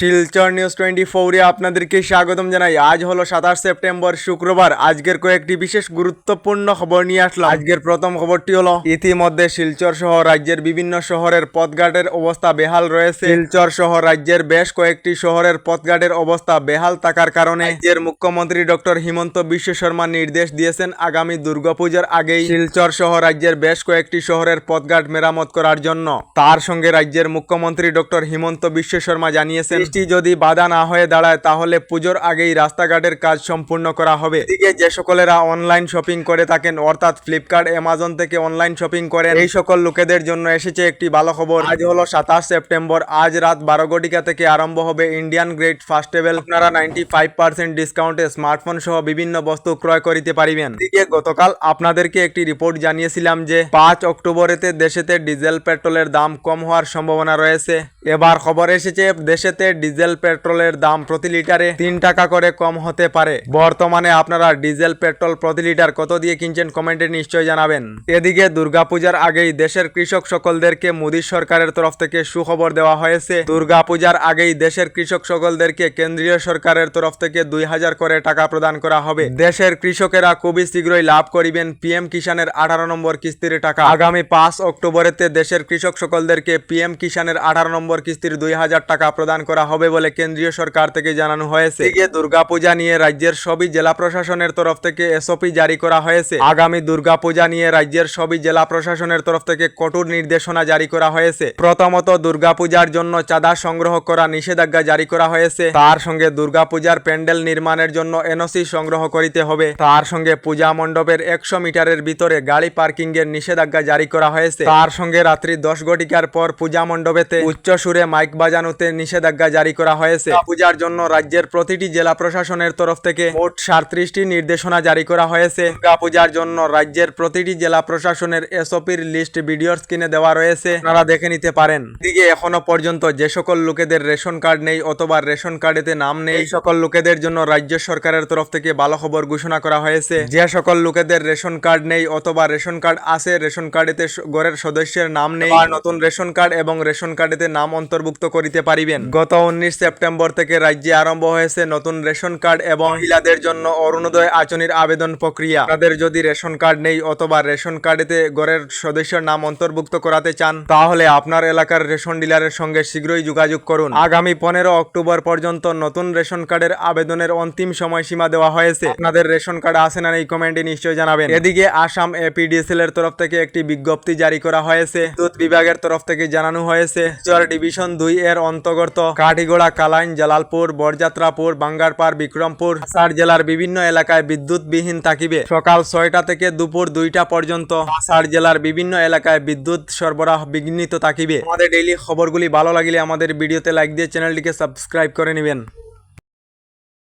Silchar news 24 এ আপনাদেরকে স্বাগতম জানাই। আজ হলো 27 সেপ্টেম্বর শুক্রবার। আজকের কয়েকটি বিশেষ গুরুত্বপূর্ণ খবর নিয়ে আসলাম। আজকের প্রথম খবরটি হলো ইতিমধ্যে শিলচর সহ রাজ্যের বিভিন্ন শহরের পথঘাটের অবস্থা বেহাল রয়েছে। শিলচর সহ রাজ্যের বেশ কয়েকটি শহরের পথঘাটের অবস্থা বেহাল থাকার কারণে রাজ্যের মুখ্যমন্ত্রী ডক্টর হিমন্ত বিশ্ব শর্মা নির্দেশ দিয়েছেন আগামী দুর্গাপূজার আগেই শিলচর সহ রাজ্যের বেশ কয়েকটি শহরের পথঘাট মেরামত করার জন্য। তার সঙ্গে রাজ্যের মুখ্যমন্ত্রী ডক্টর হিমন্ত বিশ্ব শর্মা জানিয়েছেন বৃষ্টি যদি বাধা না হয়ে দাঁড়ায় তাহলে পুজোর আগেই রাস্তাঘাটের কাজ সম্পূর্ণ করা হবে। এদিকে যে সকলেরা অনলাইন শপিং করে থাকেন অর্থাৎ ফ্লিপকার্ট, অ্যামাজন থেকে অনলাইন শপিং করেন, এই সকল লোকেদের জন্য এসেছে একটি ভালো খবর। আজ হলো 27 সেপ্টেম্বর। আজ রাত 12 ঘটিকা থেকে আরম্ভ হবে ইন্ডিয়ান গ্রেট ফাস্টেবল। আপনারা 95% ডিসকাউন্টে স্মার্টফোন সহ বিভিন্ন বস্তু ক্রয় করিতে পারিবেন। এদিকে গতকাল আপনাদেরকে একটি রিপোর্ট জানিয়েছিলাম যে 5 অক্টোবরেতে দেশেতে ডিজেল পেট্রোলের দাম কম হওয়ার সম্ভাবনা রয়েছে। এবার খবর এসেছে দেশেতে ডিজেল পেট্রোলের দাম প্রতি লিটারে 3 টাকা করে কম হতে পারে। বর্তমানে আপনারা ডিজেল পেট্রোল প্রতি লিটার কত দিয়ে কিনছেন কমেন্টে নিশ্চয় জানাবেন। এদিকে দুর্গাপূজার আগেই দেশের কৃষক সকলদেরকে মোদী সরকারের তরফ থেকে সুখবর দেওয়া হয়েছে। দুর্গাপূজার আগেই দেশের কৃষক সকলদেরকে কেন্দ্রীয় সরকারের তরফ থেকে 2000 করে টাকা প্রদান করা হবে। দেশের কৃষকেরা খুবই শীঘ্রই লাভ করিবেন পিএম কিষানের 18 নম্বর কিস্তির টাকা। আগামী 5 অক্টোবরেতে দেশের কৃষক সকলদেরকে পিএম কিষানের 18 নম্বর কিস্তির 2000 টাকা প্রদান করা হবে বলে কেন্দ্রীয় সরকার থেকে জানানো হয়েছে। এদিকে দুর্গাপূজা নিয়ে রাজ্যের সবই জেলা প্রশাসনের তরফ থেকে এসওপি জারি করা হয়েছে। আগামী দুর্গাপূজা নিয়ে রাজ্যের সবই জেলা প্রশাসনের তরফ থেকে কঠোর নির্দেশনা জারি করা হয়েছে। প্রথমত দুর্গাপূজার জন্য চাঁদা সংগ্রহ করা নিষেধাজ্ঞা জারি করা হয়েছে। তার সঙ্গে দুর্গাপূজার প্যান্ডেল নির্মাণের জন্য এনওসি সংগ্রহ করিতে হবে। তার সঙ্গে পূজা মণ্ডপের 100 মিটারের ভিতরে গাড়ি পার্কিং এর নিষেধাজ্ঞা জারি করা হয়েছে। তার সঙ্গে রাত্রি 10 ঘটিকার পর পূজা মণ্ডপেতে উচ্চ সুরে মাইক বাজানোতে নিষেধাজ্ঞা জারি করা হয়েছে। পূজার জন্য রাজ্যের প্রতিটি জেলা প্রশাসনের তরফ থেকে মোট 37টি নির্দেশনা জারি করা হয়েছে। পূজার জন্য রাজ্যের প্রতিটি জেলা প্রশাসনের এসওপির লিস্ট ভিডিওর স্ক্রিনে দেওয়া রয়েছে, আপনারা দেখে নিতে পারেন। এদিকে এখনো পর্যন্ত যে সকল লোকেদের রেশন কার্ড নেই অথবা রেশন কার্ডেতে নাম নেই এই সকল লোকেদের জন্য রাজ্য সরকারের তরফ থেকে ভালো খবর ঘোষণা করা হয়েছে। যে সকল লোকেদের রেশন কার্ড নেই অথবা রেশন কার্ড আছে রেশন কার্ডেতে ঘরের সদস্যের নাম নেই আর নতুন রেশন কার্ড এবং রেশন কার্ডেতে নাম অন্তর্ভুক্ত করিতে পারিবেন। গত 19 সেপ্টেম্বর থেকে রাজ্যে আরম্ভ হয়েছে নতুন রেশন কার্ড এবং মহিলাদের জন্য অরুণোদয় আঁচনির আবেদন প্রক্রিয়া। তাদের যদি রেশন কার্ড নেই অথবা রেশন কার্ডেতে ঘরের সদস্যের নাম অন্তর্ভুক্ত করাতে চান তাহলে আপনার এলাকার রেশন ডিলারের সঙ্গে শীঘ্রই যোগাযোগ করুন। আগামী 15 অক্টোবর পর্যন্ত নতুন রেশন কার্ডের আবেদনের অন্তিম সময়সীমা দেওয়া হয়েছে। আপনাদের রেশন কার্ড আছে না এই কমেন্টে নিশ্চয় জানাবেন। এদিকে আসাম এপিডিসিএল এর তরফ থেকে একটি বিজ্ঞপ্তি জারি করা হয়েছে। বিদ্যুৎ বিভাগের তরফ থেকে জানানো হয়েছে শিলচর ডিভিশন 2 এর অন্তর্গত কাঠিগোড়া, কালাইন, জালালপুর, বরযাত্রাপুর, বাঙ্গারপাড়, বিক্রমপুর, কাছাড় জেলার বিভিন্ন এলাকায় বিদ্যুৎবিহীন থাকিবে। সকাল 6টা থেকে দুপুর 2টা পর্যন্ত কাছাড় জেলার বিভিন্ন এলাকায় বিদ্যুৎ সরবরাহ বিঘ্নিত থাকিবে। আমাদের ডেইলি খবরগুলি ভালো লাগলে আমাদের ভিডিওতে লাইক দিয়ে চ্যানেলটিকে সাবস্ক্রাইব করে নেবেন।